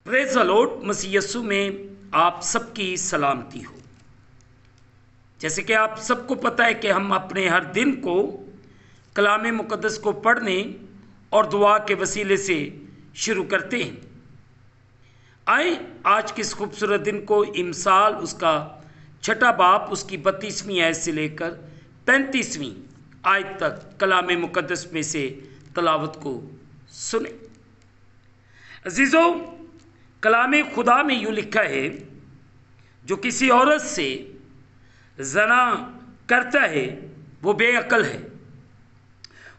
Praise the lord. Masih Yeshu में आप सबकी सलामती हो। जैसे कि आप सबको पता है कि हम अपने हर दिन को कलाम मुक़द्दस को पढ़ने और दुआ के वसीले से शुरू करते हैं। आए आज के इस खूबसूरत दिन को इमसाल उसका छठा बाब उसकी 32वीं आयत से लेकर 35वीं आयत तक कलाम मुक़द्दस में से तलावत को सुने। अजीज़ों, कलाम खुदा में यूँ लिखा है, जो किसी औरत से ज़ना करता है वो बेअक्ल है।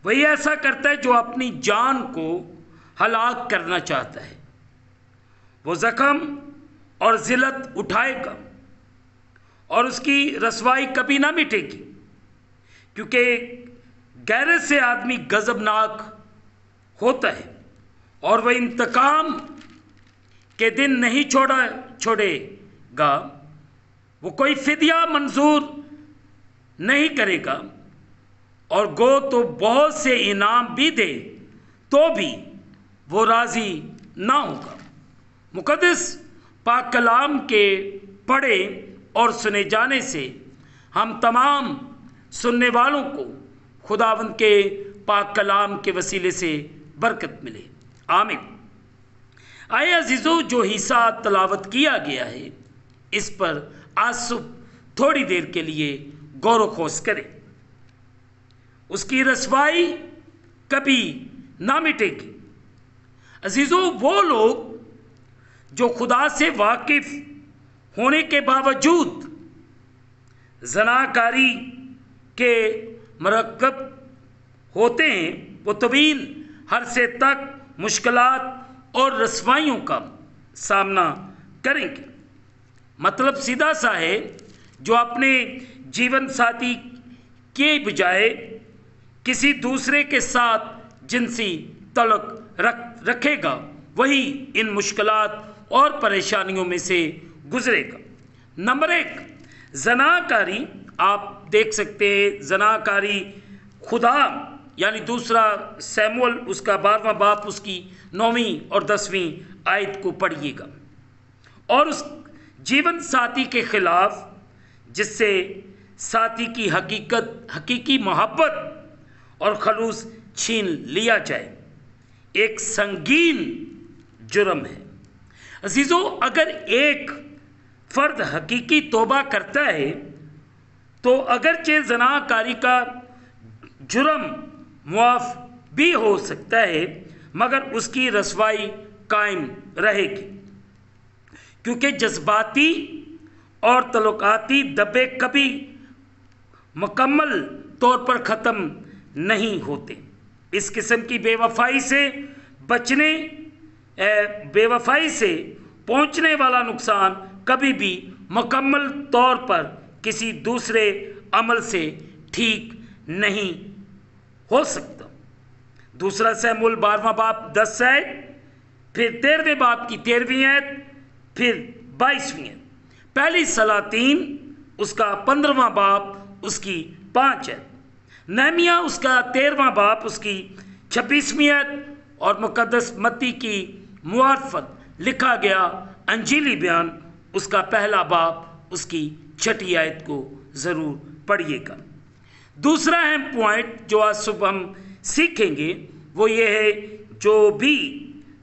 वही ऐसा करता है जो अपनी जान को हलाक करना चाहता है। वो ज़ख्म और ज़िल्लत उठाएगा और उसकी रसवाई कभी ना मिटेगी, क्योंकि गैरत से आदमी गज़बनाक होता है और वह इंतकाम के दिन नहीं छोड़ेगा। वो कोई फिदिया मंजूर नहीं करेगा और गो तो बहुत से इनाम भी दे तो भी वो राज़ी ना होगा। मुक़द्दस पाक कलाम के पढ़े और सुने जाने से हम तमाम सुनने वालों को खुदावंद के पाक कलाम के वसीले से बरकत मिले। आमीन। आए अजीज़ों, जो हिस्सा तलावत किया गया है इस पर आज सुबह थोड़ी देर के लिए गौर व खोज करें। उसकी रसवाई कभी ना मिटेगी। अजीज़ों, वो लोग जो खुदा से वाकिफ होने के बावजूद ज़नाकारी के मरकब होते हैं, वो तवील अरसे तक मुश्किलात और रसवाइयों का सामना करेंगे। मतलब सीधा सा है, जो अपने जीवन साथी के बजाय किसी दूसरे के साथ जिनसी तल्लुक़ रखेगा, वही इन मुश्किलात और परेशानियों में से गुजरेगा। नंबर 1, ज़नाकारी। आप देख सकते हैं ज़नाकारी खुदा यानी दूसरा सैमुअल उसका 12वां बाब उसकी 9वीं और 10वीं आयत को पढ़िएगा। और उस जीवन साथी के खिलाफ जिससे साथी की हकीकी मोहब्बत और खलूस छीन लिया जाए, एक संगीन जुर्म है। अजीज़ों, अगर एक फ़र्द हकीकी तौबा करता है तो अगरचे ज़नाकारी का जुर्म मुआफ़ भी हो सकता है, मगर उसकी रसवाई कायम रहेगी, क्योंकि जज्बाती और तल्लुकाती दब्बे कभी मुकम्मल तौर पर ख़त्म नहीं होते। इस किस्म की बेवफाई से पहुंचने वाला नुकसान कभी भी मुकम्मल तौर पर किसी दूसरे अमल से ठीक नहीं हो सकता। दूसरा सैमुअल 12वां बाब 10 आयत, फिर 13वें बाब की 13वीं आयत, फिर 22वीं आयत। पहली सलातीन उसका 15वां बाब उसकी 5 आयत, नहमिया उसका 13वां बाब उसकी 26वीं आयत और मुक़द्दस मत्ती की मुआरफत लिखा गया अंजीली बयान उसका पहला बाब उसकी 6ठी आयत को ज़रूर पढ़िएगा। दूसरा अहम पॉइंट जो आज सुबह हम सीखेंगे वो ये है, जो भी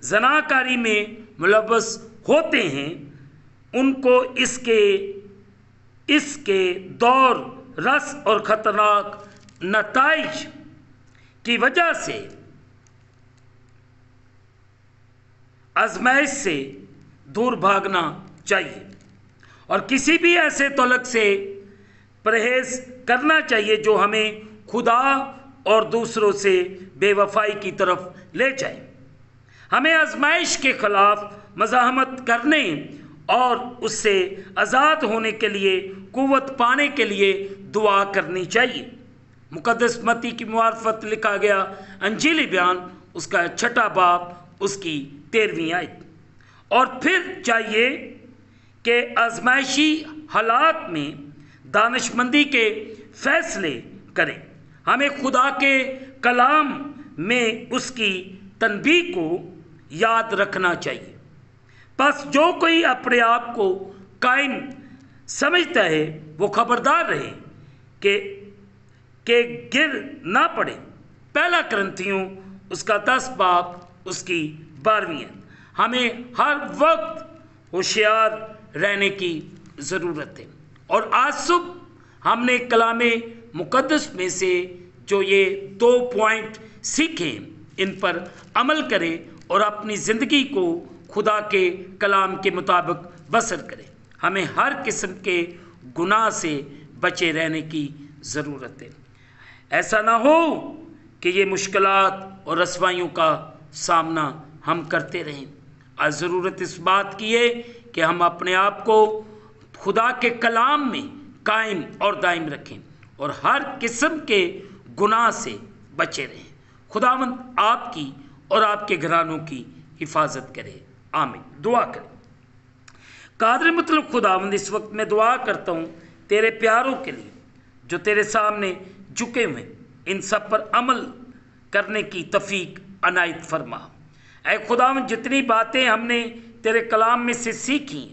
ज़नाकारी में मुलव्वस होते हैं उनको इसके दौर रस और ख़तरनाक नताइज की वजह से आजमाइश से दूर भागना चाहिए और किसी भी ऐसे तलक से परहेज़ करना चाहिए जो हमें खुदा और दूसरों से बेवफाई की तरफ ले जाए। हमें आजमाइश के ख़िलाफ़ मज़ाहमत करने और उससे आज़ाद होने के लिए, क़ुव्वत पाने के लिए दुआ करनी चाहिए। मुक़द्दस मत्ती की मुआरफत लिखा गया अंजीली बयान उसका 6ठा बाब उसकी 13वीं आयत। और फिर चाहिए कि आजमाइशी हालात में दानिशमंदी के फ़ैसले करें। हमें खुदा के कलाम में उसकी तनबीह को याद रखना चाहिए। बस जो कोई अपने आप को कायम समझता है वो खबरदार रहे कि गिर ना पड़े। पहला करंथियों उसका 10 बाब उसकी 12वीं। हमें हर वक्त होशियार रहने की ज़रूरत है। और आज सुबह हमने कलामे मुकद्दस में से जो ये 2 पॉइंट सीखे इन पर अमल करें और अपनी ज़िंदगी को खुदा के कलाम के मुताबिक बसर करें। हमें हर किस्म के गुनाह से बचे रहने की ज़रूरत है। ऐसा ना हो कि ये मुश्किलात और रसवाइयों का सामना हम करते रहें। आज ज़रूरत इस बात की है कि हम अपने आप को खुदा के कलाम में कायम और दायम रखें और हर किस्म के गुनाह से बचे रहें। खुदावंद आपकी और आपके घरानों की हिफाजत करे। आमीन। दुआ करें। कादर मतलब खुदावंद, इस वक्त मैं दुआ करता हूँ तेरे प्यारों के लिए जो तेरे सामने झुके हुए, इन सब पर अमल करने की तौफीक अनायत फरमा। ऐ खुदावंद, जितनी बातें हमने तेरे कलाम में से सीखी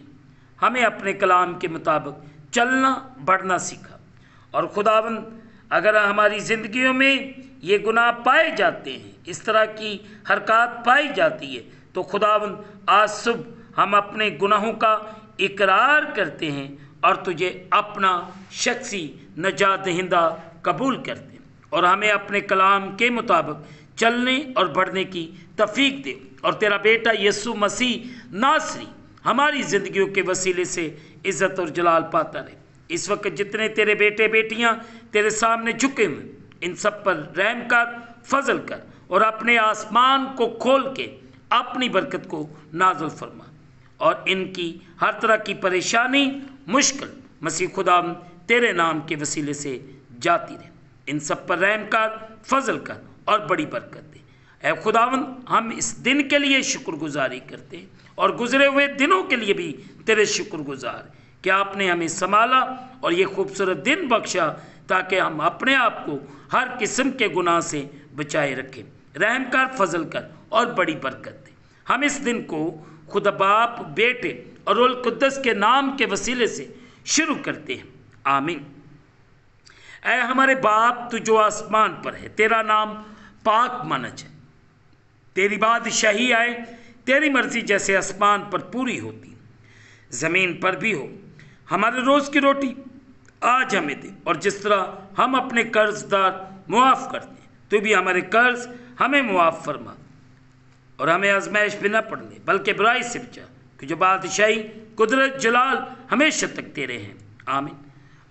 हमें अपने कलाम के मुताबिक चलना बढ़ना सीखा। और खुदावंद, अगर हमारी ज़िंदगियों में ये गुनाह पाए जाते हैं, इस तरह की हरकत पाई जाती है, तो खुदावंद आज सुबह हम अपने गुनाहों का इकरार करते हैं और तुझे अपना शख्सी नजात दहिंदा कबूल करते हैं और हमें अपने कलाम के मुताबिक चलने और बढ़ने की तौफीक दे। और तेरा बेटा यीशु मसीह नासरी हमारी ज़िंदगियों के वसीले से इज़्ज़त और जलाल पाता रहे। इस वक्त जितने तेरे बेटे बेटियां तेरे सामने झुके हुए, इन सब पर रहम कर, फजल कर और अपने आसमान को खोल के अपनी बरकत को नाज़िल फरमा और इनकी हर तरह की परेशानी मुश्किल मसीह खुदा तेरे नाम के वसीले से जाती रहे। इन सब पर रहम कर, फजल कर और बड़ी बरकत दे। ऐ खुदावंद, हम इस दिन के लिए शुक्रगुजारी करते हैं और गुजरे हुए दिनों के लिए भी तेरे शुक्रगुजार कि आपने हमें संभाला और ये खूबसूरत दिन बख्शा ताकि हम अपने आप को हर किस्म के गुनाह से बचाए रखें। रहम कर, फजल कर और बड़ी बरकत दे। हम इस दिन को खुदा बाप, बेटे और रूह कुद्दस के नाम के वसीले से शुरू करते हैं। आमीन। ऐ हमारे बाप, तू जो आसमान पर है, तेरा नाम पाक माना जाए, तेरी बादशाही आए, तेरी मर्जी जैसे आसमान पर पूरी होती ज़मीन पर भी हो। हमारे रोज़ की रोटी आज हमें दे और जिस तरह हम अपने कर्जदार मुआफ़ करते हैं, तू भी हमारे कर्ज हमें मुआफ़ फरमा और हमें आजमाइश भी न पड़ने बल्कि बुराई से बचा, कि जो बादशाही, कुदरत, जलाल हमेशा तक तेरे हैं। आमीन।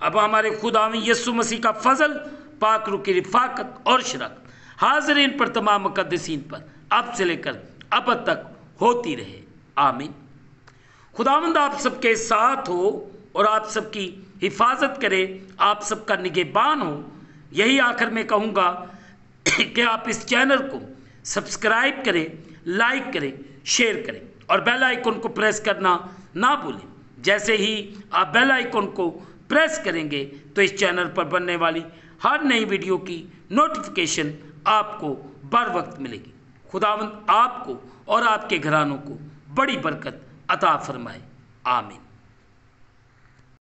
अब हमारे खुदा यीशु मसीह का फजल, पाक रूह की रिफाकत और शराकत हाज़रीन पर, तमाम मुक़द्दसीन पर अब से लेकर अब तक होती रहे। आमीन। खुदावंद आप सबके साथ हो और आप सबकी हिफाजत करे, आप सबका निगहबान हो। यही आखिर में कहूँगा कि आप इस चैनल को सब्सक्राइब करें, लाइक करें, शेयर करें और बेल आइकन को प्रेस करना ना भूलें। जैसे ही आप बेल आइकन को प्रेस करेंगे तो इस चैनल पर बनने वाली हर नई वीडियो की नोटिफिकेशन आपको बर वक्त मिलेगी। खुदावंद आपको और आपके घरानों को बड़ी बरकत अता फरमाए। आमीन।